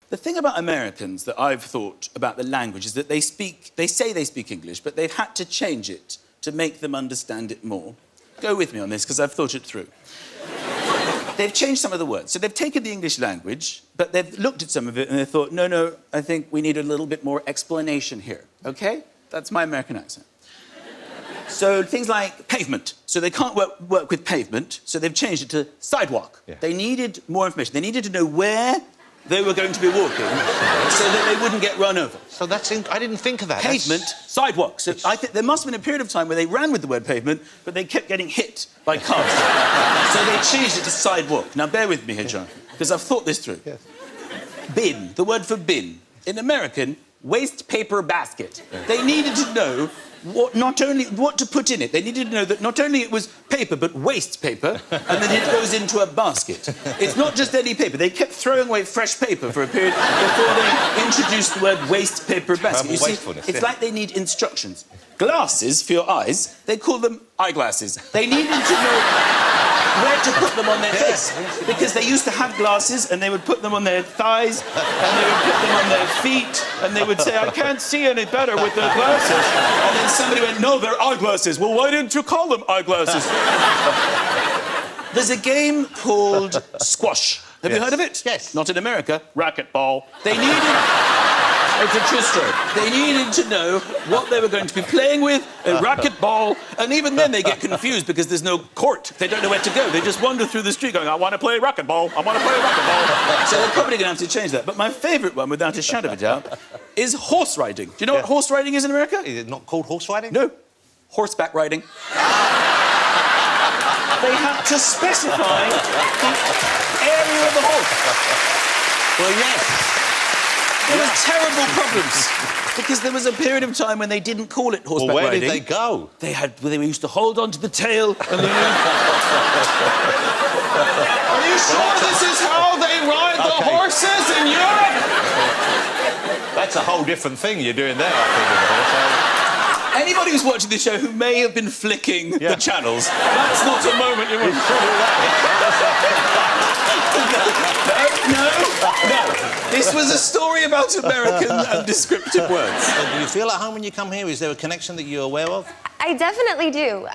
The thing about Americans that I've thought about the language is that they say they speak English, but they've had to change it to make them understand it more. Go with me on this, because I've thought it through. They've changed some of the words. So they've taken the English language, but they've looked at some of it and they thought, no, I think we need a little bit more explanation here, OK? That's my American accent. So things like pavement. So they can't work with pavement, so they've changed it to sidewalk. Yeah. They needed more information. They needed to know where they were going to be walking so that they wouldn't get run over. So that's... I didn't think of that. Pavement, sidewalk. So I think there must have been a period of time where they ran with the word pavement, but they kept getting hit by cars. So they changed it to sidewalk. Now, bear with me here, John, because I've thought this through. Yes. Bin, the word for bin. In American, waste paper basket. They needed to know what to put in it. They needed to know that not only it was paper, but waste paper, and then it goes into a basket. It's not just any paper. They kept throwing away fresh paper for a period before they introduced the word waste paper basket. You see, it's like they need instructions. Glasses for your eyes, they call them eyeglasses. They needed to know where to put them on their face. Because they used to have glasses and they would put them on their thighs and they would put them on their feet and they would say, I can't see any better with the glasses. And then somebody went, no, they're eyeglasses. Well, why didn't you call them eyeglasses? There's a game called squash. Have you heard of it? Yes. Not in America. Racquetball. They needed... It's a true story. They needed to know what they were going to be playing with, a racquetball, and even then they get confused because there's no court. They don't know where to go. They just wander through the street going, I want to play racquetball, I want to play racquetball. So they're probably going to have to change that. But my favourite one, without a shadow of a doubt, is horse riding. Do you know what horse riding is in America? Is it not called horse riding? No. Horseback riding. They had to specify the area of the horse. Well, yes. There was terrible problems because there was a period of time when they didn't call it horseback riding. Where did they go? They used to hold on to the tail and then... Are you sure this is how they ride the horses in Europe? That's a whole different thing you're doing there, I think, with the horse. Anybody who's watching this show who may have been flicking the channels, that's not a moment you want to No. This was a story about American and descriptive words. Do you feel at home when you come here? Is there a connection that you're aware of? I definitely do.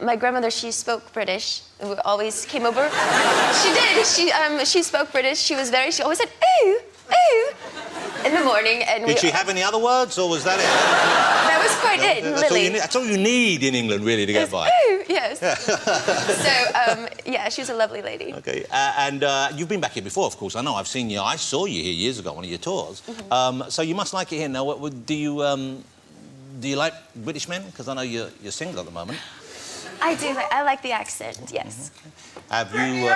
My grandmother, she spoke British. We always came over. She did. She spoke British. She always said, ooh, ooh, in the morning. And did she have any other words, or was that it? That was quite it, Lily. That's all you need in England, really, to get by. Ooh, yes. So, yeah, she's a lovely lady. OK, and you've been back here before, of course. I know, I've seen you. I saw you here years ago on one of your tours. Mm-hmm. So you must like it here now. Do you like British men? Because I know you're single at the moment. I do. I like the accent, yes. Mm-hmm. Have you...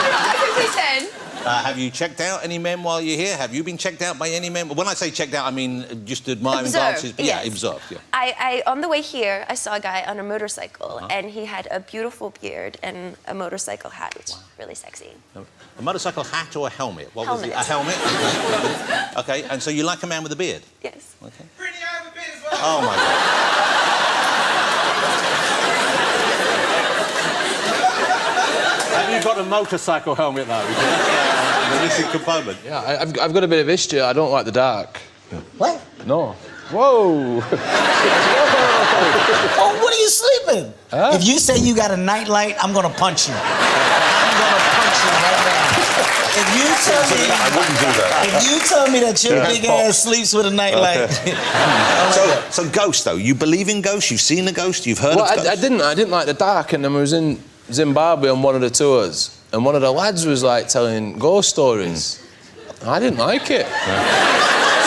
I can pretend. Have you checked out any men while you're here? Have you been checked out by any men? When I say checked out, I mean just admiring glances. But yes. Yeah, observed, yeah. I on the way here, I saw a guy on a motorcycle, and he had a beautiful beard and a motorcycle hat, which was really sexy. A motorcycle hat or a helmet? What helmet. Was it? A helmet? OK, and so you like a man with a beard? Yes. OK. Pretty, I have a beard as well. Oh, my God. Have you got a motorcycle helmet, though? The missing component. Yeah, I've got a bit of history. I don't like the dark. What? No. Whoa! Oh, what are you sleeping? Huh? If you say you got a nightlight, I'm gonna punch you. I'm gonna punch you right now. If you tell me... I wouldn't do that. If you tell me that your big ass sleeps with a nightlight... So ghosts, though. You believe in ghosts? You've seen a ghost? You've heard of ghosts? I didn't like the dark, and I was in Zimbabwe on one of the tours, and one of the lads was, like, telling ghost stories. I didn't like it.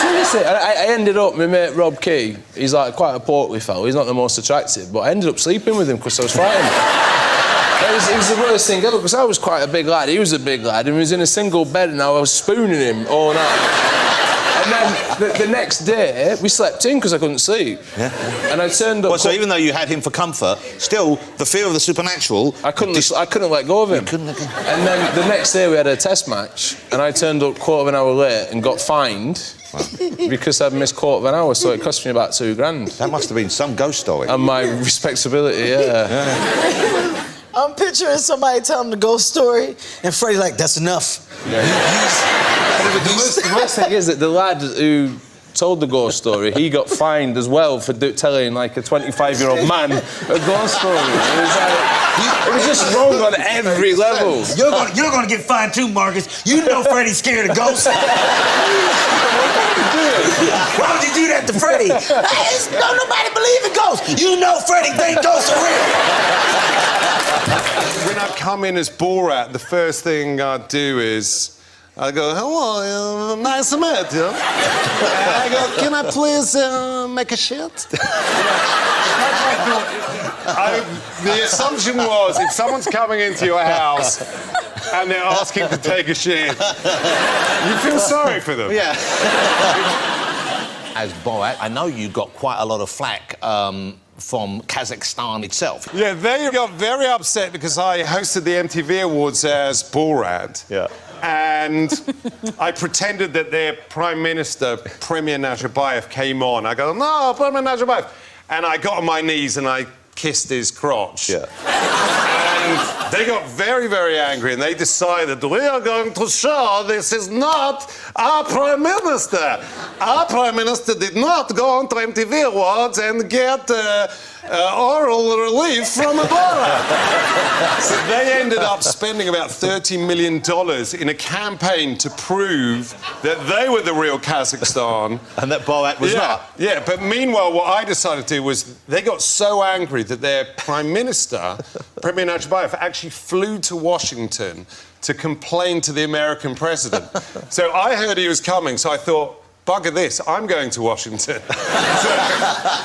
Seriously, I ended up, my mate Rob Key, he's, like, quite a portly fellow, he's not the most attractive, but I ended up sleeping with him because I was frightened. It was the worst thing ever, because I was quite a big lad, he was a big lad, and we was in a single bed, and I was spooning him all night. And then the next day, we slept in because I couldn't sleep. Yeah. And I turned up... Well, so even though you had him for comfort, still, the fear of the supernatural... I couldn't let go of him. And then the next day we had a test match, and I turned up quarter of an hour late and got fined because I'd missed quarter of an hour, so it cost me about $2,000. That must have been some ghost story. And my respectability, yeah. I'm picturing somebody telling the ghost story, and Freddie like, that's enough. Yeah. The worst thing is that the lad who told the ghost story, he got fined as well for telling like a 25-year-old man a ghost story. It was just wrong on every level. You're gonna get fined too, Marcus. You know Freddie's scared of ghosts. Why would you do that to Freddie? Don't nobody believe in ghosts. You know Freddie think ghosts are real. When I come in as Borat, the first thing I do is I go, hello, nice to meet you. I go, can I please make a shit? The assumption was if someone's coming into your house and they're asking to take a shit, you feel sorry for them. Yeah. As Borat, I know you got quite a lot of flack from Kazakhstan itself. Yeah, they got very upset because I hosted the MTV Awards as Borat. Yeah. And I pretended that their Prime Minister, Premier Nazarbayev, came on. I go, no, Premier Nazarbayev. And I got on my knees and I kissed his crotch. Yeah. And they got very, very angry and they decided, we are going to show this is not our Prime Minister. Our Prime Minister did not go on to MTV Awards and get oral relief from Ebola. So they ended up spending about $30 million in a campaign to prove that they were the real Kazakhstan. And that Borat was not. Yeah, but meanwhile, what I decided to do was they got so angry that their Prime Minister, Premier Nazarbayev, actually flew to Washington to complain to the American president. So I heard he was coming, so I thought, bugger this, I'm going to Washington. So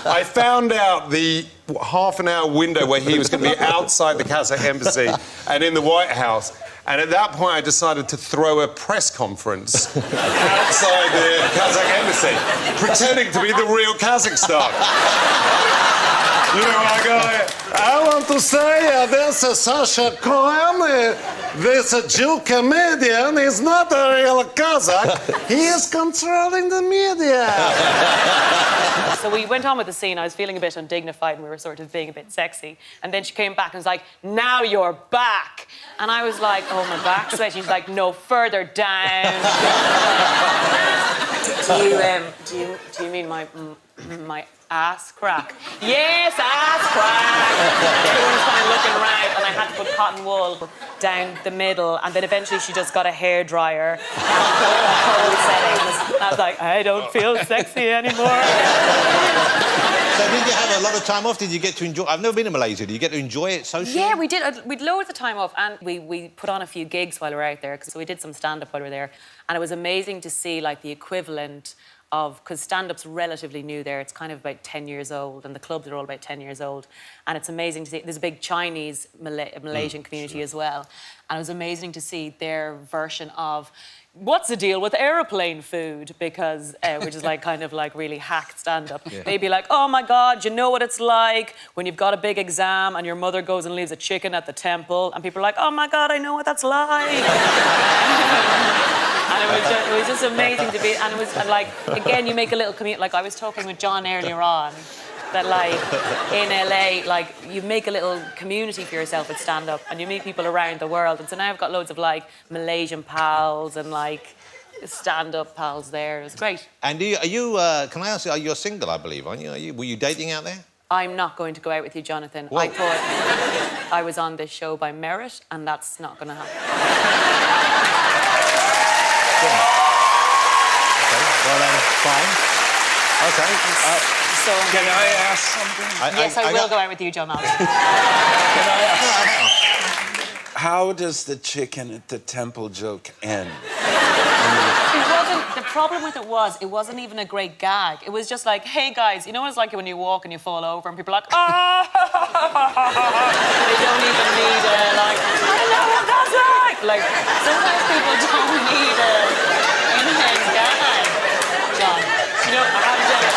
I found out the half-an-hour window where he was going to be outside the Kazakh embassy and in the White House. And at that point, I decided to throw a press conference outside the Kazakh embassy, pretending to be the real Kazakhstan. You know, I want to say this is Sacha Cohen, this Jew comedian is not a real Kazakh. He is controlling the media. So we went on with the scene. I was feeling a bit undignified and we were sort of being a bit sexy. And then she came back and was like, now you're back. And I was like, oh, my back's sweaty. She's like, no, further down. Do you mean my ass crack? Yes, ass crack. Everyone was kind of looking around and I had to put cotton wool down the middle and then eventually she just got a hairdryer. I was like, I don't feel sexy anymore. So did you have a lot of time off? Did you get to enjoy... I've never been to Malaysia. Did you get to enjoy it socially? Yeah, we did. We'd loads of time off and we put on a few gigs while we were out there. So we did some stand-up while we were there. And it was amazing to see, like, the equivalent of... Because stand-up's relatively new there. It's kind of about 10 years old and the clubs are all about 10 years old. And it's amazing to see... There's a big Chinese Malaysian community as well. And it was amazing to see their version of... What's the deal with aeroplane food? Because, which is like kind of like really hacked stand-up. Yeah. They'd be like, oh my God, you know what it's like when you've got a big exam and your mother goes and leaves a chicken at the temple and people are like, oh my God, I know what that's like. And it was just amazing to be, and it was like, again, you make a little community, like I was talking with John earlier on, that like in LA, like you make a little community for yourself with stand-up and you meet people around the world. And so now I've got loads of like Malaysian pals and like stand-up pals there. It's great. And are you can I ask you, you're single, I believe, aren't you? Were you dating out there? I'm not going to go out with you, Jonathan. Whoa. I thought I was on this show by merit and that's not going to happen. Okay, well then, fine. Okay. So can I ask something? Yes, I will go out with you, John Malkovich. Can I ask? How does the chicken at the temple joke end? The problem with it wasn't even a great gag. It was just like, hey guys, you know what it's like when you walk and you fall over and people are like, ah! They don't even need like, I know what that's like! Like, sometimes people don't need in-hand gag, John. You know, I haven't done it.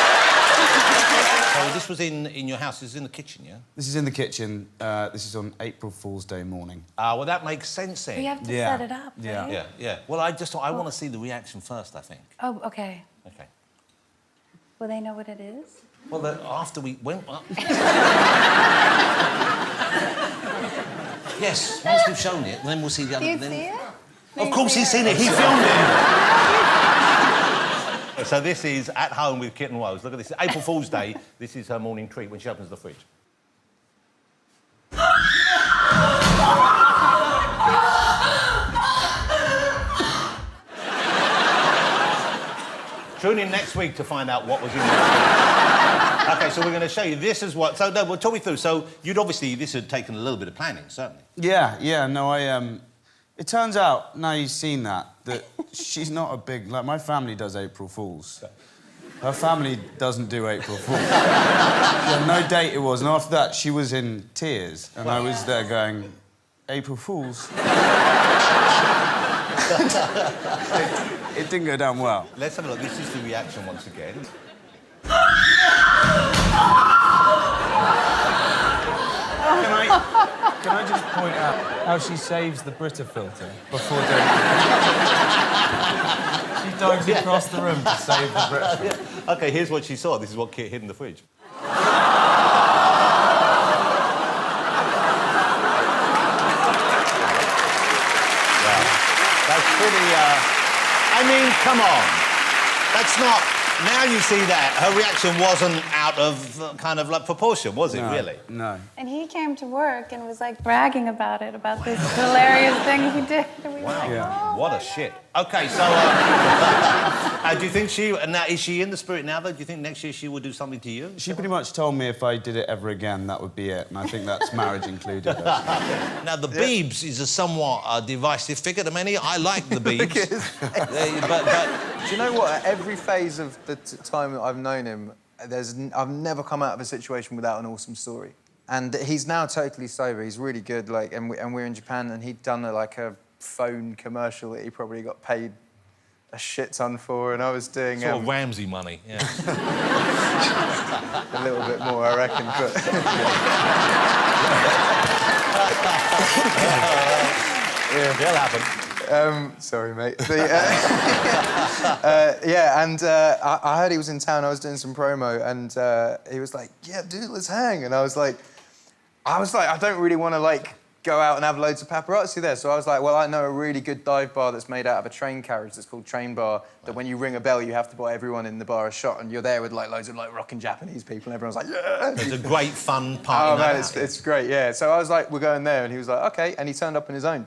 So this was in your house, this is in the kitchen, yeah? This is in the kitchen. This is on April Fool's Day morning. Well, that makes sense then. We have to set it up, right? Yeah. Well, I want to see the reaction first, I think. Oh, okay. Okay. Will they know what it is? Well, after we went... Yes, once we've shown it, then we'll see the other... Do you then... see it? Of course he's seen it. He filmed it. So this is At Home with Kitten Rose. Look at this. April Fool's Day. This is her morning treat when she opens the fridge. Tune in next week to find out what was in there. OK, so we're going to show you. This is what... So, no, well, talk me through. So, you'd obviously... This had taken a little bit of planning, certainly. Yeah, no, It turns out, now you've seen that she's not a big... Like, my family does April Fools. Her family doesn't do April Fools. Yeah, no date it was, and after that, she was in tears, and I was there going, April Fools? It didn't go down well. Let's have a look. This is the reaction once again. Can I just point out how she saves the Brita filter before doing it? She dives across the room to save the Brita filter. Yeah. OK, here's what she saw. This is what Kit hid in the fridge. That's pretty, I mean, come on. That's not... Now you see that, her reaction wasn't out of kind of like proportion, was it, really? No. And he came to work and was like bragging about it, about this hilarious thing he did. And we were like, oh, What a shit. OK, so... do you think she... Now, is she in the spirit now, though? Do you think next year she will do something to you? She pretty much told me if I did it ever again, that would be it. And I think that's marriage included. Now, the Biebs is a somewhat divisive figure to many. I like the Biebs. but do you know what? At every phase of the time that I've known him, I've never come out of a situation without an awesome story. And he's now totally sober. He's really good. Like, and we're in Japan, and he'd done a phone commercial that he probably got paid a shit ton for, and I was doing sort of Ramsay money. Yeah. a little bit more, I reckon. But That'll happen. Sorry, mate. Yeah, and I heard he was in town. I was doing some promo, and he was like, "Yeah, dude, let's hang." And I was like, I don't really want to go out and have loads of paparazzi there. So I was like, well, I know a really good dive bar that's made out of a train carriage that's called Train Bar, that when you ring a bell, you have to buy everyone in the bar a shot, and you're there with loads of rocking Japanese people, and everyone's like, yeah. It's a great fun party. Oh man, it's great, yeah. So I was like, we're going there, and he was like, okay, and he turned up on his own.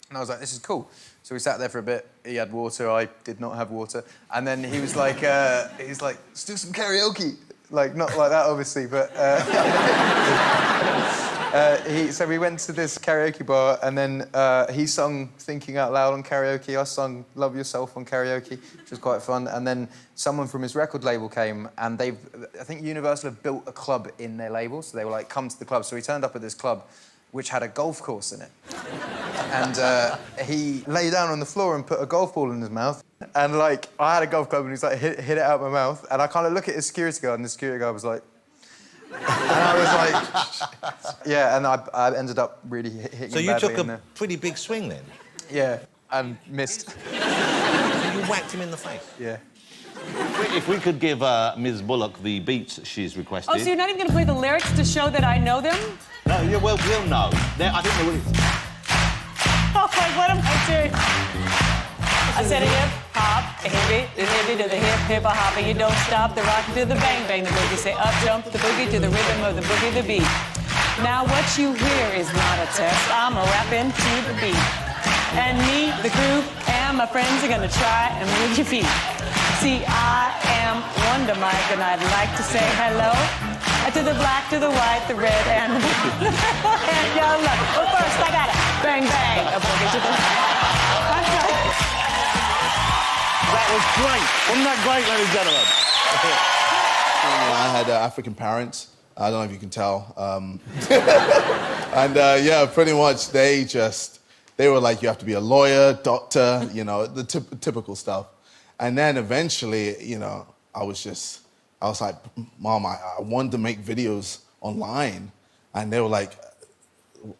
And I was like, this is cool. So we sat there for a bit. He had water. I did not have water. And then he was like, let's do some karaoke. Not like that, obviously, but... so we went to this karaoke bar, and then he sung Thinking Out Loud on karaoke. I sung Love Yourself on karaoke, which was quite fun. And then someone from his record label came, and I think Universal have built a club in their label, so they were like, come to the club. So he turned up at this club, which had a golf course in it. And he lay down on the floor and put a golf ball in his mouth. And, I had a golf club, and he's like, hit it out of my mouth. And I kind of look at his security guard, and the security guard was like... And I was like... Yeah, and I ended up really hitting him badly. So you took a pretty big swing, then? Yeah, and missed. You whacked him in the face? Yeah. If we could give Ms. Bullock the beats she's requested... Oh, so you're not even going to play the lyrics to show that I know them? No, yeah, well, we'll know. I think they will... Oh, what am I doing? I said a hip-hop, a hippie to the hip-hop, you don't stop, the rock to the bang-bang, the boogie, say up, jump, the boogie to the rhythm of the boogie, the beat. Now what you hear is not a test, I'm a rapping to the beat. And me, the crew, and my friends are gonna try and move your feet. See, I am Wonder Mike, and I'd like to say hello to the black, to the white, the red, and the blue, and yellow. Well, first I got it. Bang, bang, a boogie to the... That was great. Wasn't that great, ladies and gentlemen? I had African parents. I don't know if you can tell. And yeah, pretty much they were like, you have to be a lawyer, doctor, the typical stuff. And then eventually, I was like, Mom, I wanted to make videos online. And they were like,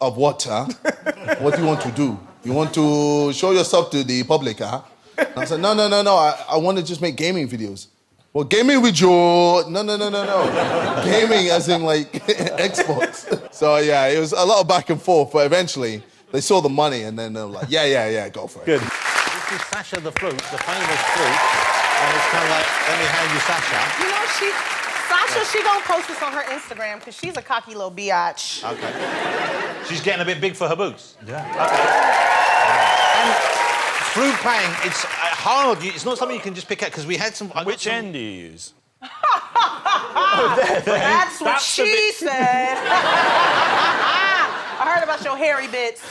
of what, huh? What do you want to do? You want to show yourself to the public, huh? And I said, no. I want to just make gaming videos. Well, gaming with your... No. Gaming as in, like, Xbox. So, yeah, it was a lot of back and forth, but eventually they saw the money and then they were like, yeah, go for it. Good. This is Sacha the Flute, the famous Flute. And it's kind of like, let me hand you Sacha. You know, Sacha, she gonna post this on her Instagram because she's a cocky little biatch. Okay. She's getting a bit big for her boots. Yeah. Okay. And flute playing, it's hard. It's not something you can just pick out because we had some... Which end do you use? That's what she said. I heard about your hairy bits.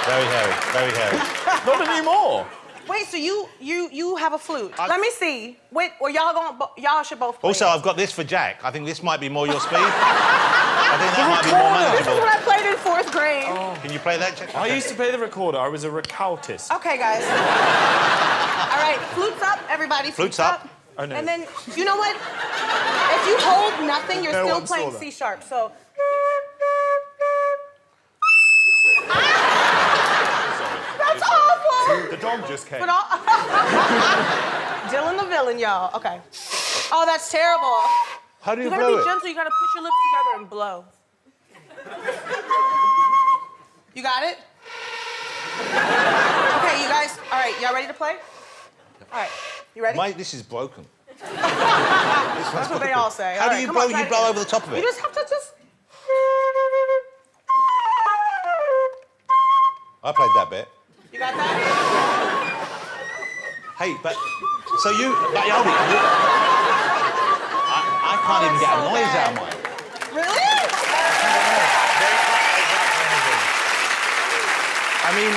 Very hairy, very hairy. Not anymore. Wait, so you have a flute? Let me see. Wait, or y'all should both play. Also, I've got this for Jack. I think this might be more your speed. I think that might be more This manageable. is what I played in 4th grade. Oh. Can you play that, Jack? I used to play the recorder. I was a recautist. Okay, guys. All right, flutes up, everybody. Flutes up. Oh, no. And then, you know what? If you hold nothing, you're still playing C sharp, so... That's awful! The dog just came. Dylan the villain, y'all. Okay. Oh, that's terrible. How do you gotta blow be it? gentle. You gotta push your lips together and blow. You got it? Okay, you guys. All right, y'all ready to play? All right, you ready? Mate, this is broken. That's what they all say. How do you blow? You blow over the top of it. You just have to just... I played that bit. You got that? Hey, but... So you... But, I can't even get a noise out of mine. Really? I mean...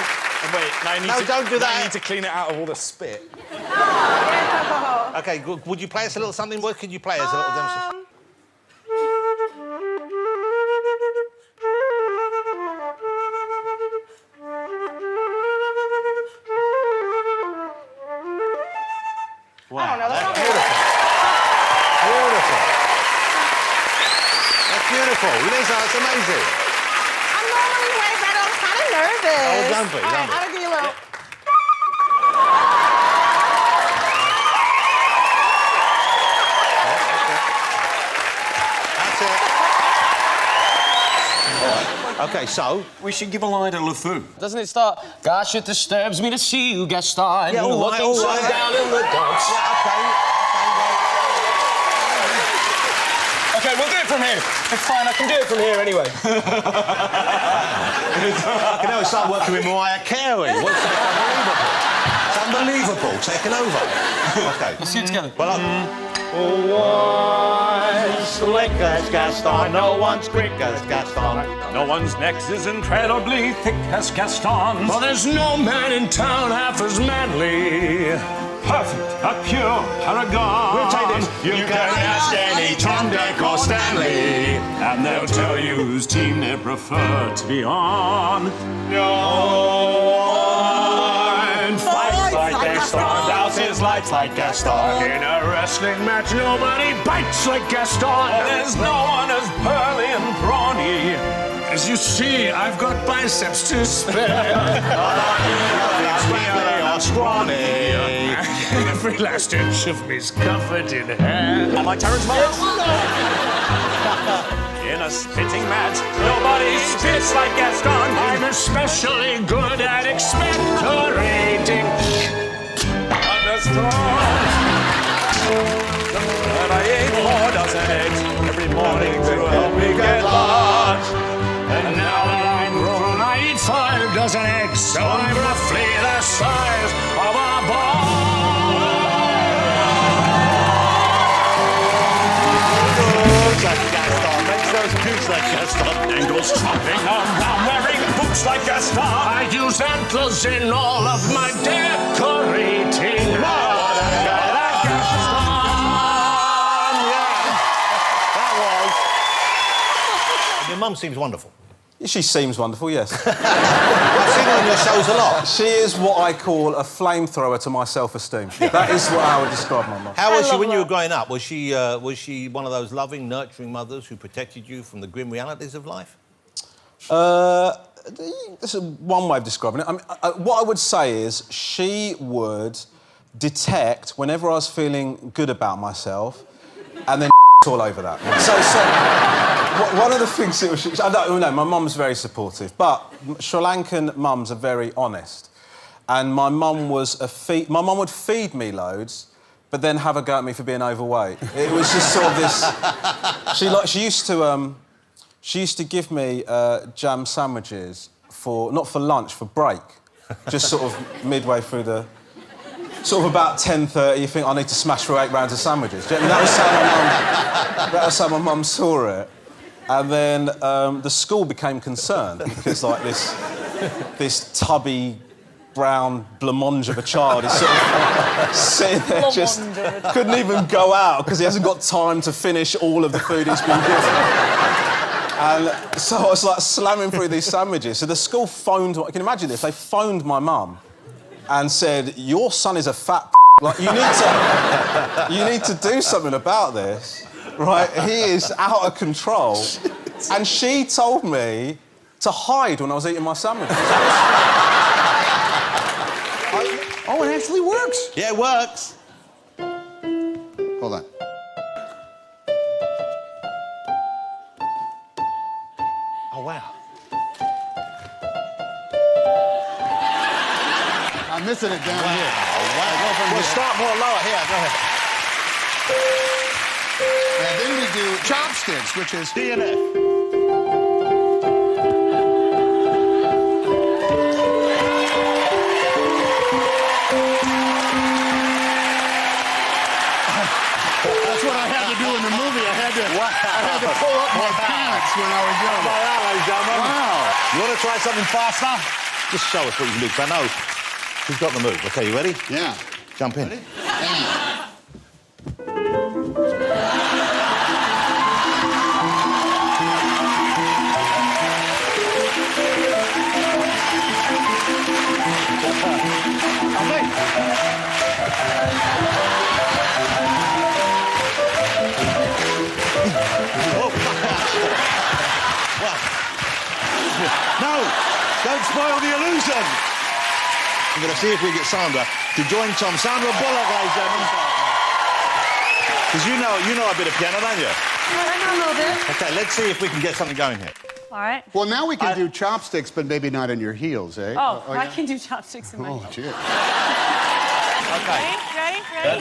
Wait, now I need No, to... don't do that. I need to clean it out of all the spit. Okay, good. Would you play us a little something? What could you play us a little demonstration? I don't know. That's not Beautiful. That's beautiful. Lizzo, that's amazing. I'm normally way better. I'm kind of nervous. Oh, don't be, All right, don't be. I'll give you a little... That's it. Okay, so... We should give a line to LeFou. Doesn't it start? Gosh, it disturbs me to see you, Gaston. Yeah, all right, all right. Down in the dumps. Yeah, Okay, we'll do it from here. It's fine, I can do it from here anyway. I can always start working with Mariah Carey. What's that? It's unbelievable. Taking over. Okay. Let's see it together. Well, one's slick as Gaston, no one's quick as Gaston. No one's neck is incredibly thick as Gaston. Well, there's no man in town half as manly. Perfect, a pure paragon. We'll take this. You can ask any Tom, Dick or Stanley, and they'll tell you whose team they prefer to be on. No one fights like Gaston, douse his lights like Gaston. In a wrestling match, nobody bites like Gaston. There's no one as pearly and brawny. As you see, I've got biceps to spare. Scrawny. Every last inch of me's covered in hair. Am I Taron's mother? In a spitting match, nobody spits like Gaston. I'm especially good at expectorating. Understand? But I ate 4 dozen eggs every morning to help me get large. And now that I'm grown, I eat 5 dozen eggs, so I'm roughly the size of a ball. Like Gaston. Makes those boots like Gaston. And goes tromping around wearing boots like Gaston. I use antlers in all of my decorating. Your mum seems wonderful. She seems wonderful, yes. I've seen her on your shows a lot. She is what I call a flamethrower to my self-esteem. That is what I would describe my mum. How was she when you were growing up? Was she one of those loving, nurturing mothers who protected you from the grim realities of life? This is one way of describing it. I mean, what I would say is she would detect whenever I was feeling good about myself, and then all over that. One of the things that was... my mum's very supportive, but Sri Lankan mums are very honest. And my mum was my mum would feed me loads, but then have a go at me for being overweight. It was just sort of this... She used to give me jam sandwiches not for lunch, for break. Just sort of midway through the... Sort of about 10:30, you think, I need to smash through 8 rounds of sandwiches. Do you know what I mean? That was how my mum saw it. And then the school became concerned because, like, this tubby, brown blancmange of a child is sort of sitting there just... couldn't even go out because he hasn't got time to finish all of the food he's been given. And so I was, like, slamming through these sandwiches. So the school phoned... I can imagine this. They phoned my mum and said, your son is a fat like, you need to do something about this, right? He is out of control. And she told me to hide when I was eating my sandwiches. Oh, it actually works. Yeah, it works. Hold on. Oh, wow. I'm missing it down here. Wow. We'll start more lower. Here, go ahead. And then we do chopsticks, which is... DNF. That's what I had to do in the movie. I had to pull up my pants when I was young. Wow. You want to try something faster? Just show us what you can do, 'cause I know who's got the move. OK, you ready? Yeah. Jump in. Ready? No! Don't spoil the illusion! I'm going to see if we get Sandra to join Tom. Sandra Bullock, ladies and gentlemen. Because you know a bit of piano, don't you? I know a little bit. OK, let's see if we can get something going here. All right. Well, now we can do chopsticks, but maybe not in your heels, eh? Oh, yeah? I can do chopsticks in my Oh, heels. gee.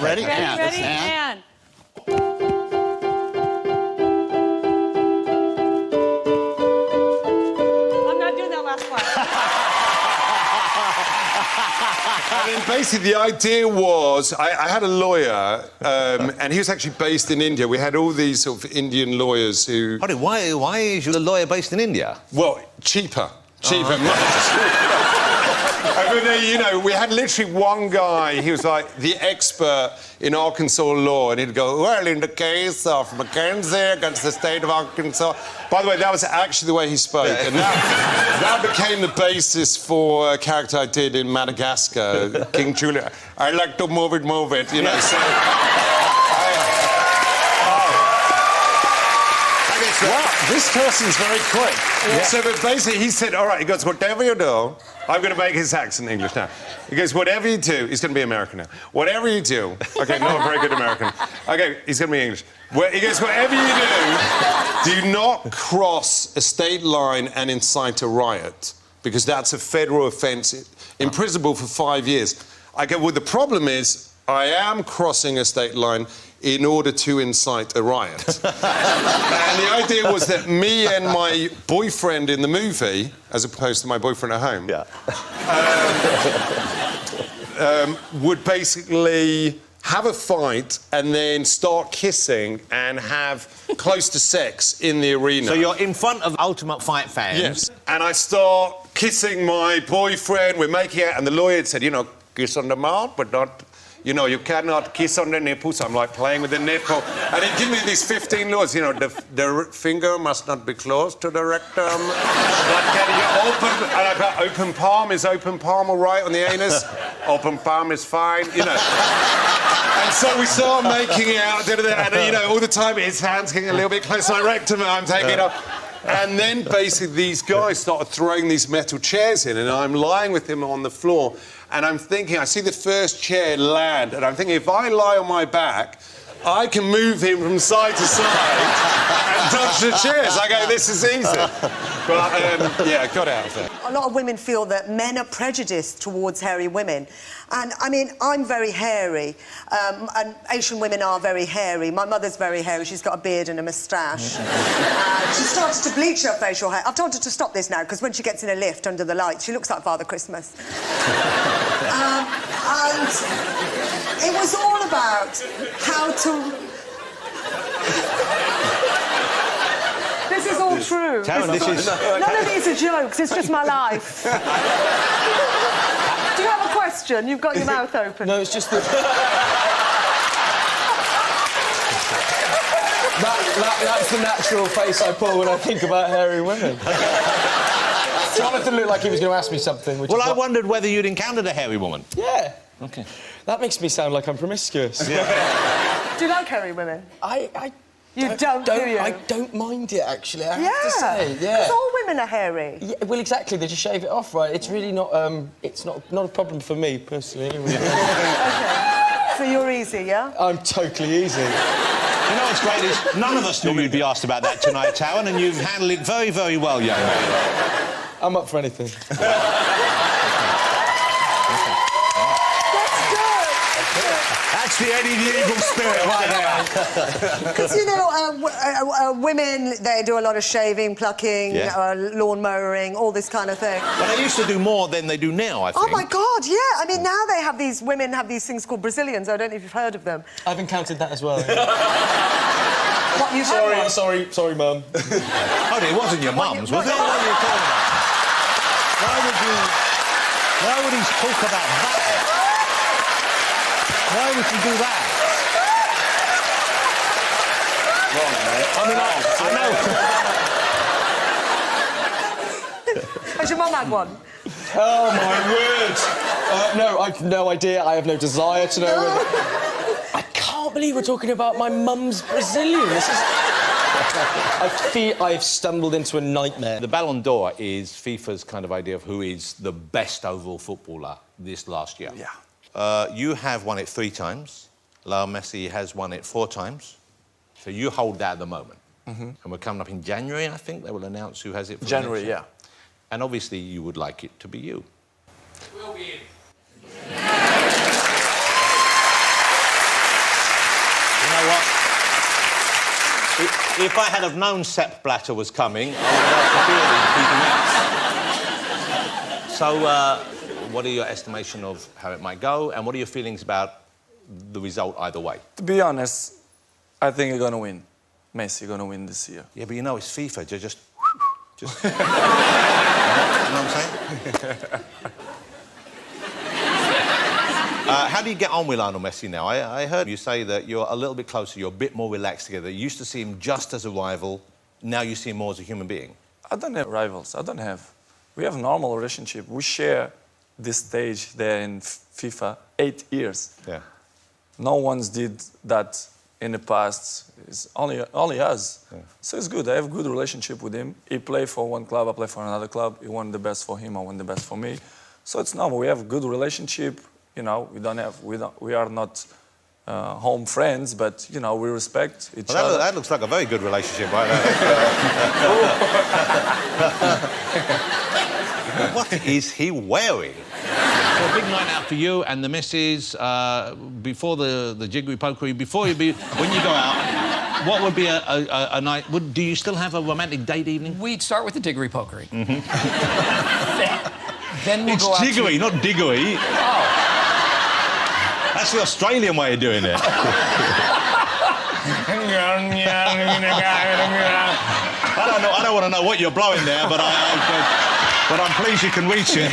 Ready? Ready? And... I'm not doing that last part. I mean, basically, the idea was I had a lawyer, and he was actually based in India. We had all these sort of Indian lawyers who... Why is your lawyer based in India? Well, cheaper. I mean, you know, we had literally one guy, he was like the expert in Arkansas law, and he'd go, well, in the case of McKenzie against the state of Arkansas... By the way, that was actually the way he spoke, and that became the basis for a character I did in Madagascar, King Julian. I like to move it, you know, so... Wow, this person's very quick. Yeah. So, but basically, he said, all right, he goes, whatever you do, I'm going to make his accent English now. He goes, whatever you do, he's going to be American now. Whatever you do, OK, not a very good American. OK, he's going to be English. He goes, whatever you do not cross a state line and incite a riot, because that's a federal offence, imprisonable for 5 years. I go, well, the problem is, I am crossing a state line in order to incite a riot. And the idea was that me and my boyfriend in the movie, as opposed to my boyfriend at home, would basically have a fight and then start kissing and have close to sex in the arena. So you're in front of Ultimate Fight fans? Yes. And I start kissing my boyfriend, we're making out, and the lawyer had said, you know, kiss on the mouth, but not... You know, you cannot kiss on the nipple, so I'm like playing with the nipple. And he'd give me these 15 laws, you know, the finger must not be close to the rectum. Not getting it open. And I got open palm, is open palm all right on the anus? Open palm is fine, you know. And so we start making out, and, you know, all the time his hand's getting a little bit close to my rectum, and I'm taking it off. And then basically these guys started throwing these metal chairs in, and I'm lying with him on the floor, and I'm thinking, I see the first chair land, and I'm thinking, if I lie on my back, I can move him from side to side and touch the chairs. I go, this is easy. But, yeah, got out of it. A lot of women feel that men are prejudiced towards hairy women. And, I mean, I'm very hairy, and Asian women are very hairy. My mother's very hairy. She's got a beard and a moustache. She started to bleach her facial hair. I've told her to stop this now, because when she gets in a lift under the lights, she looks like Father Christmas. And it was all about how to... This is all true. Taron, None of these are jokes, it's just my life. Do you have a question? You've got your mouth open. No, it's just that... that's the natural face I pull when I think about hairy women. Jonathan looked like he was going to ask me something. Well, I wondered whether you'd encountered a hairy woman. Yeah. OK. That makes me sound like I'm promiscuous. Yeah. Do you like hairy women? You don't, do you? I don't mind it, actually, I have to say. Yeah. Because all women are hairy. Yeah, well, exactly. They just shave it off, right? It's really not... it's not a problem for me, personally, anyway. OK. So you're easy, yeah? I'm totally easy. You know what's great is none of us knew you'd be asked about that tonight, Taron, and you've handled it very, very well, young man. I'm up for anything. That's the Eddie the Eagle spirit right there. Because, you know, women, they do a lot of shaving, plucking, lawn mowing, all this kind of thing. But they used to do more than they do now, I think. Oh, my God, yeah. I mean, now they have these... Women have these things called Brazilians. I don't know if you've heard of them. I've encountered that as well. Yeah. What, you Sorry, Mum. Oh, it wasn't your mum's, was it? What are you talking about? Why would he talk about that? Why would you do that? Wrong, mate. I mean, Has your mum had one? Oh, my word. No, I've no idea. I have no desire to know whether... I can't believe we're talking about my mum's Brazilian. This is... I feel I've stumbled into a nightmare. The Ballon d'Or is FIFA's kind of idea of who is the best overall footballer this last year. Yeah. You have won it 3 times. Lionel Messi has won it 4 times. So you hold that at the moment. And we're coming up in January, I think. They will announce who has it for January, next year. yeah. And obviously you would like it to be you. We'll be in. You know what? If I had have known Sepp Blatter was coming, I would have keeping out. So, what are your estimation of how it might go, and what are your feelings about the result either way? To be honest, I think you're gonna win. Messi gonna win this year. Yeah, but you know it's FIFA. Just you know what I'm saying? How do you get on with Lionel Messi now? I heard you say that you're a little bit closer, you're a bit more relaxed together. You used to see him just as a rival, now you see him more as a human being. I don't have rivals, I don't have. We have a normal relationship. We share this stage there in FIFA 8 years. Yeah. No one's did that in the past. It's only us. Yeah. So it's good. I have a good relationship with him. He play for one club, I play for another club. He want the best for him, I want the best for me. So it's normal. We have a good relationship. You know, we are not home friends, but you know, we respect each other. That looks like a very good relationship, right? What is he wearing? So a big night out for you and the missus before the jiggery pokery. When you go out, what would be a night? Do you still have a romantic date evening? We'd start with the diggery pokery. Then we'll it's go out jiggery, not diggery. Oh. That's the Australian way of doing it. I don't want to know what you're blowing there, but I'm pleased you can reach it.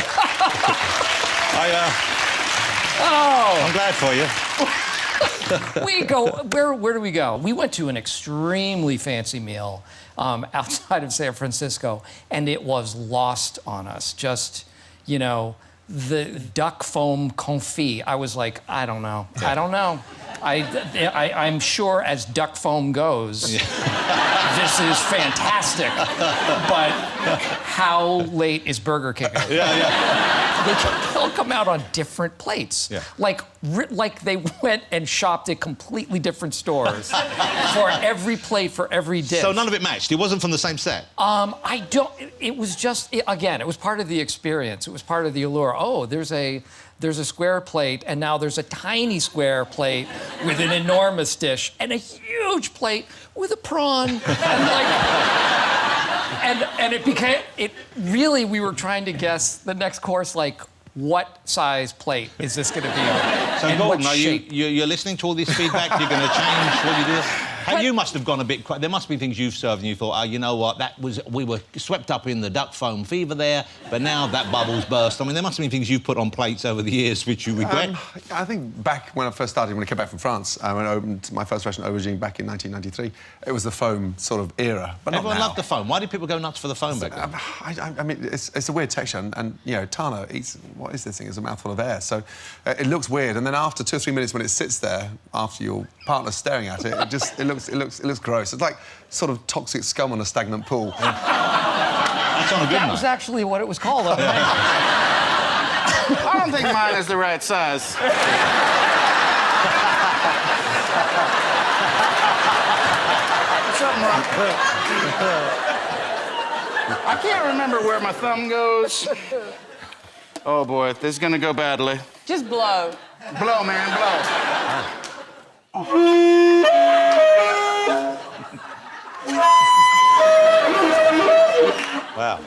I'm glad for you. We go, where do we go? We went to an extremely fancy meal outside of San Francisco, and it was lost on us. Just, you know, the duck foam confit. I was like, I don't know. I'm sure as duck foam goes, this is fantastic. But how late is Burger King? They'll come out on different plates. Yeah. Like they went and shopped at completely different stores for every plate, for every dish. So none of it matched? It wasn't from the same set? I don't... It was just... Again, it was part of the experience. It was part of the allure. Oh, there's a square plate, and now there's a tiny square plate with an enormous dish, and a huge plate with a prawn. And it became... Really, we were trying to guess the next course, like, what size plate is this going to be on? So, and Gordon, what shape? you're listening to all this feedback? You're going to change what you do? You must have gone a bit... There must be things you've served and you thought, oh, you know what, we were swept up in the duck foam fever there, but now that bubble's burst. I mean, there must have been things you've put on plates over the years which you regret. I think back when I first started, when I came back from France, when I opened my first restaurant, Aubergine, back in 1993, it was the foam sort of era, but Everyone not now. loved the foam. Why did people go nuts for the foam back then? I mean, it's a weird texture, and you know, Tana eats... What is this thing? It's a mouthful of air, so it looks weird. And then after 2 or 3 minutes, when it sits there, after your partner's staring at it, it looks gross. It's like sort of toxic scum on a stagnant pool. That's on a good That was actually what it was called. I don't think mine is the right size. Something wrong. I can't remember where my thumb goes. Oh, boy, this is gonna go badly. Just blow. Blow, man, blow. Wow.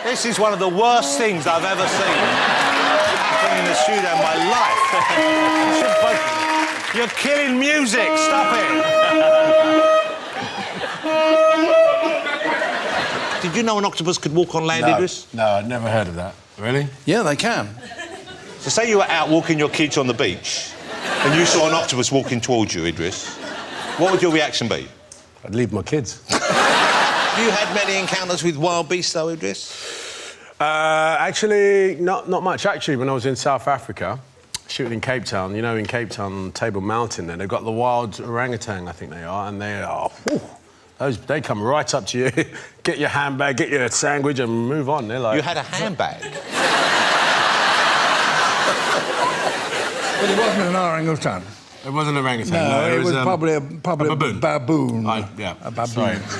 This is one of the worst things I've ever seen in the studio in my life. You're killing music. Stop it. Did you know an octopus could walk on land, Idris? No, I'd never heard of that. Really? Yeah, they can. So say you were out walking your kids on the beach and you saw an octopus walking towards you, Idris. What would your reaction be? I'd leave my kids. Have you had many encounters with wild beasts, though, Idris? Actually, not much. Actually, when I was in South Africa, shooting in Cape Town, you know, in Cape Town, Table Mountain, there, they've got the wild orangutan, I think they are, and they are... they come right up to you, get your handbag, get your sandwich, and move on. They're like... You had a handbag? But it wasn't an orangutan. It wasn't an orangutan. No, it was probably a baboon. Baboon. Yeah, a baboon. Sorry. So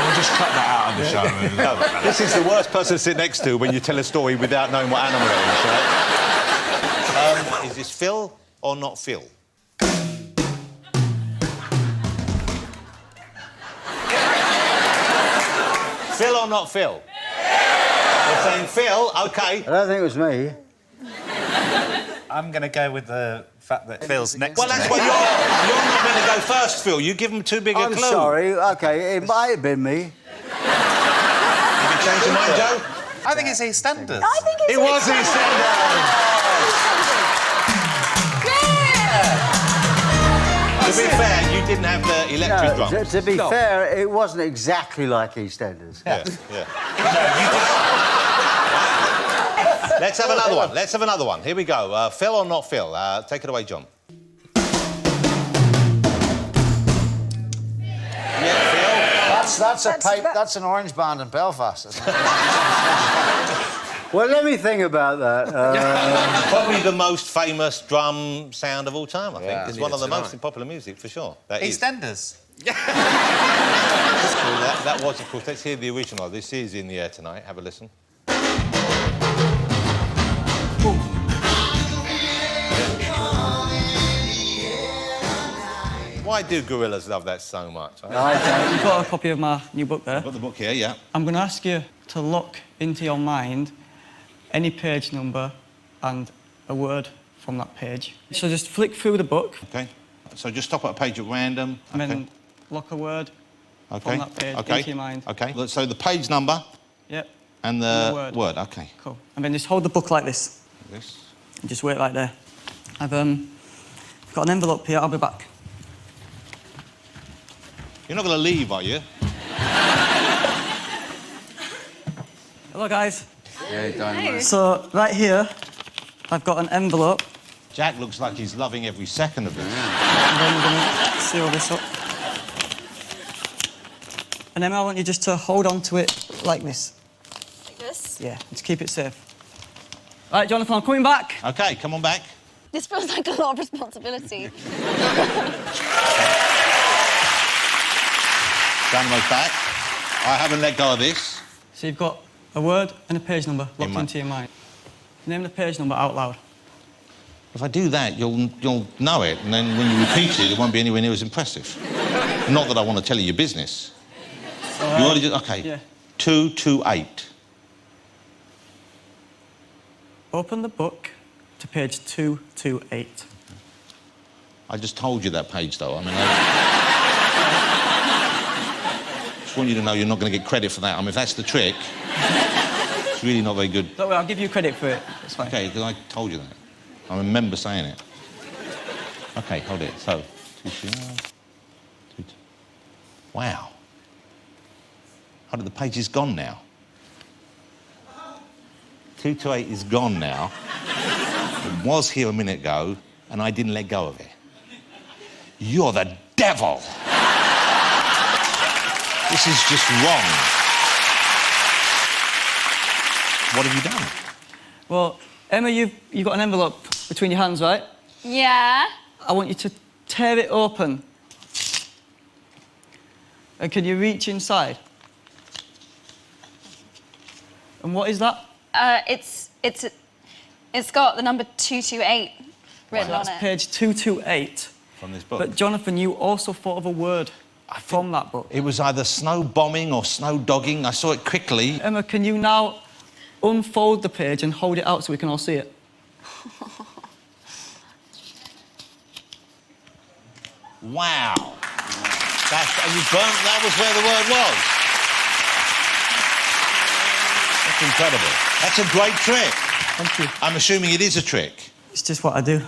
we'll just cut that out of the show. No, this is the worst person to sit next to when you tell a story without knowing what animal it is, right? Is this Phil or not Phil? Phil or not Phil? They're saying Phil, OK. I don't think it was me. I'm going to go with the fact that Phil's next Well, to that's me. why you're not going to go first, Phil. You give them too big a I'm clue. sorry. OK, it might have been me. Have you changed your mind, Joe? I think it's EastEnders. I think it's It was EastEnders. To be fair, you didn't have the electric No, drums. to be fair, it wasn't exactly like EastEnders. Yeah. Let's have another one. Let's have another one. Here we go. Phil or not Phil? Take it away, John. That's an orange band in Belfast, isn't it? Well, let me think about that. Probably the most famous drum sound of all time, I think. Yeah. It's one of the most in popular music, for sure. That is. EastEnders. That was, of course. Let's hear the original. This is In the Air Tonight. Have a listen. Why do gorillas love that so much? You've got a copy of my new book there. I've got the book here, yeah. I'm going to ask you to look into your mind any page number and a word from that page. So just flick through the book. OK. So just stop at a page at random. And then lock a word from that page into your mind. OK. So the page number. Yep. And the word. OK. Cool. And then just hold the book like this. This. And just wait like there. I've got an envelope here. I'll be back. You're not going to leave, are you? Hello, guys. Yeah, done. So, right here, I've got an envelope. Jack looks like he's loving every second of this. And then we're going to seal this up. And Emma, I want you just to hold on to it like this. Like this? Yeah, just keep it safe. All right, Jonathan, I'm coming back. OK, come on back. This feels like a lot of responsibility. Dynamite's back. I haven't let go of this. So you've got a word and a page number locked into your mind. Name the page number out loud. If I do that, you'll know it, and then when you repeat it, it won't be anywhere near as impressive. Not that I want to tell you your business. You already did... OK. Yeah. 228. Open the book to page 228. I just told you that page, though. I mean, just want you to know you're not going to get credit for that. I mean, if that's the trick, it's really not very good. Don't worry, I'll give you credit for it. It's fine. OK, because I told you that. I remember saying it. OK, hold it. So, 228. Wow. How did the page is gone now? 228 is gone now. It was here a minute ago, and I didn't let go of it. You're the devil. This is just wrong. What have you done? Well, Emma, you've got an envelope between your hands, right? Yeah. I want you to tear it open. And can you reach inside? And what is that? It's got the number 228 written on That's it. page 228. From this book? But Jonathan, you also thought of a word from that book. It was either snow bombing or snow dogging. I saw it quickly. Emma, can you now unfold the page and hold it out so we can all see it? Wow. And you burnt... That was where the word was. That's incredible. That's a great trick. Thank you. I'm assuming it is a trick. It's just what I do.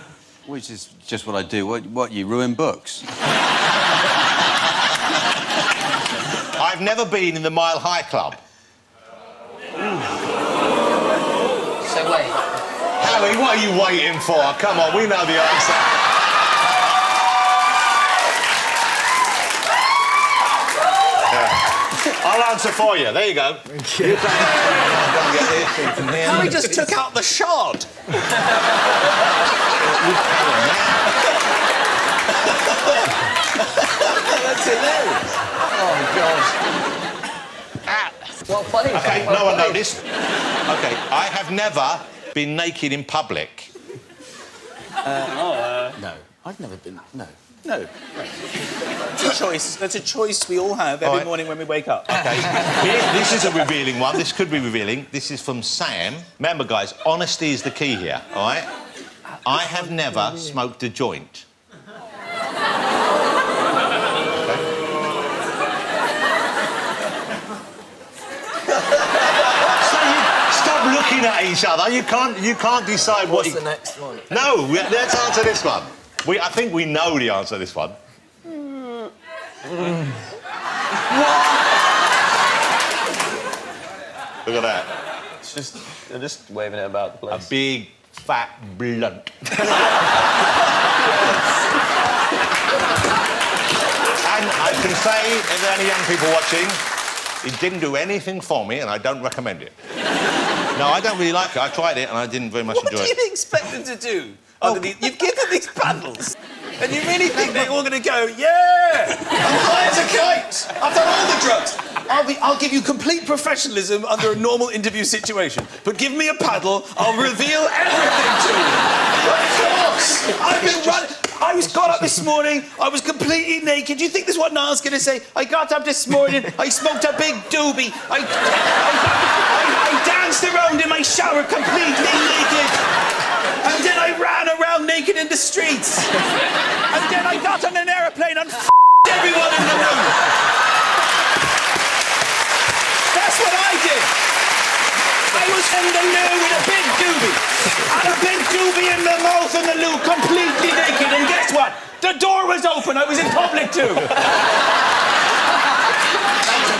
Which is just what I do. What you ruin books? I've never been in the Mile High Club. So wait. Harry, what are you waiting for? Come on, we know the answer. I'll answer for you. There you go. Thank you. Harry just took out the shard. That's hilarious. Oh, God. Well played. OK, no one noticed. OK, I have never been naked in public. No, I've never been... No. It's a choice. That's a choice we all have every morning when we wake up. OK. This is a revealing one. This could be revealing. This is from Sam. Remember, guys, honesty is the key here, all right? I have never smoked a joint. Stop looking at each other. You can't decide what... What's the next one? No, let's answer this one. I think we know the answer to this one. Look at that. They're just waving it about the place. A big, fat blunt. And I can say, if there are any young people watching, it didn't do anything for me, and I don't recommend it. No, I don't really like it. I tried it, and I didn't very much enjoy it. What do you expect them to do? You've given these paddles, and you really think they're all going to go, yeah, I'm high as a kite. I've done all the drugs. I'll give you complete professionalism under a normal interview situation, but give me a paddle, I'll reveal everything to you. Of course, I've been running. I got up this morning, I was completely naked. Do you think this is what Niall's going to say? I got up this morning, I smoked a big doobie, I danced around in my shower completely naked. And then I ran around naked in the streets. And then I got on an aeroplane and everyone in the room. That's what I did. I was in the loo with a big doobie. And a big doobie in my mouth. Jonathan and Luke completely naked, and guess what? The door was open. I was in public too. That's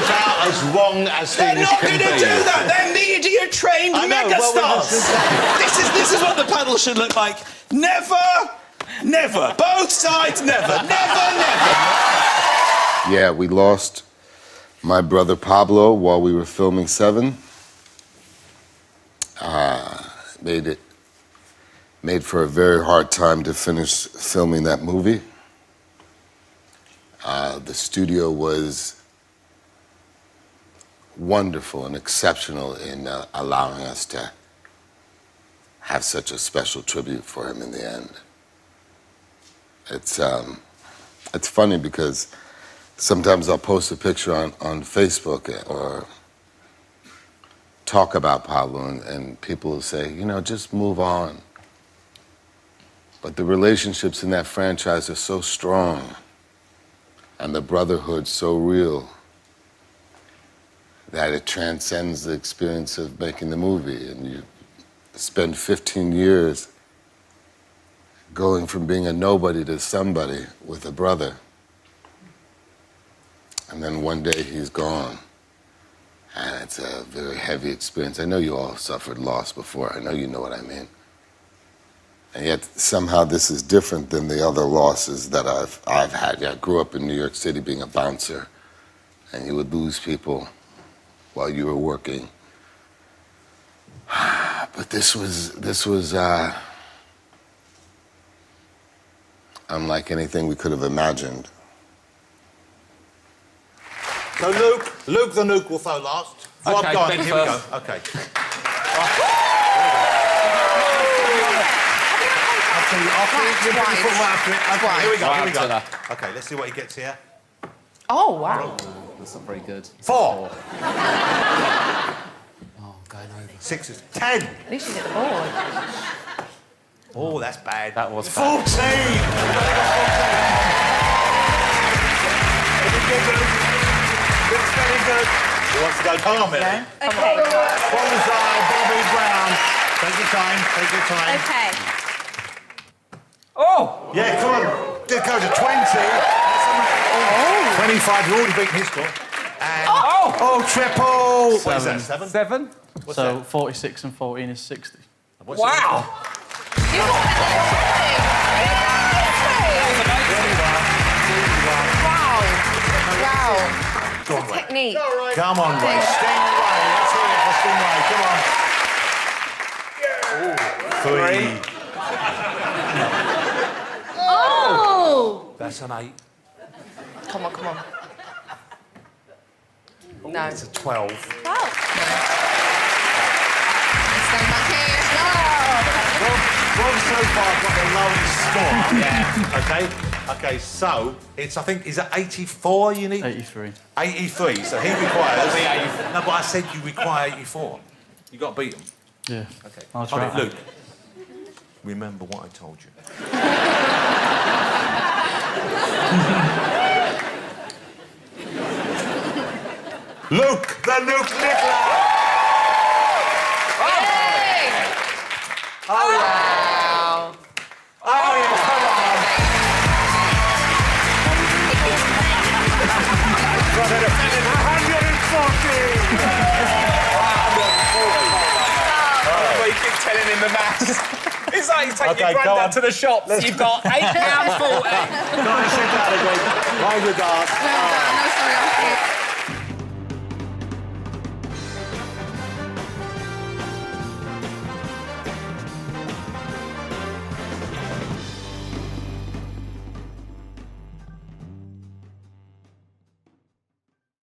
about as wrong as They're things not can going to be. do that. They're media-trained I know, megastars. This is what the panel should look like. Never, never. Both sides, never. Never, never. Yeah, we lost my brother Pablo while we were filming Seven. Made for a very hard time to finish filming that movie. The studio was wonderful and exceptional in allowing us to have such a special tribute for him in the end. It's funny because sometimes I'll post a picture on Facebook or talk about Pablo and people will say, you know, just move on. But the relationships in that franchise are so strong and the brotherhood so real that it transcends the experience of making the movie. And you spend 15 years going from being a nobody to somebody with a brother. And then one day he's gone. And it's a very heavy experience. I know you all suffered loss before. I know you know what I mean. And yet somehow this is different than the other losses that I've had. Yeah, I grew up in New York City being a bouncer, and you would lose people while you were working. But this was unlike anything we could have imagined. So Luke the Nuke will throw last. So Okay, I'm gone. Ben Here we go. first. Okay. Okay, here we go. Okay, let's see what he gets here. Oh, wow. That's not very good. 4. Oh, going over. 6 is 10. At least you hit the board. Oh, that's bad. That was 14. Looks very good. Who wants to go? Come on, Millie. Okay. Bullseye, Bobby Brown. Take your time, take your time. Okay. Oh! Yeah, come on. Did go to 20. Oh. 25, you already beaten his score. And triple. What is that, 7? 7. What's so that? 46 and 14 is 60. Wow! Wow. Go on, Ray. Technique. Come on, Ray. Stingray. Let's hear it for Stingray. Come on. 3. Oh! That's an 8. Come on, come on. No. It's a 12. Rob so far got the lowest score. Yeah. Okay, so it's, I think, is it 84 you need? 83. 83, so he requires... No, but I said you require 84. You got to beat him. Yeah. Okay. I'll Hold try. it, Luke. Remember what I told you. Luke, the Luke Nicola! Oh, wow. Oh, yeah, come on! Got it at 140! Well, you keep telling him the maths. It's like you take your go granddad on. to the shops. You've got £8.40. Nice, sit down again. Mind regards.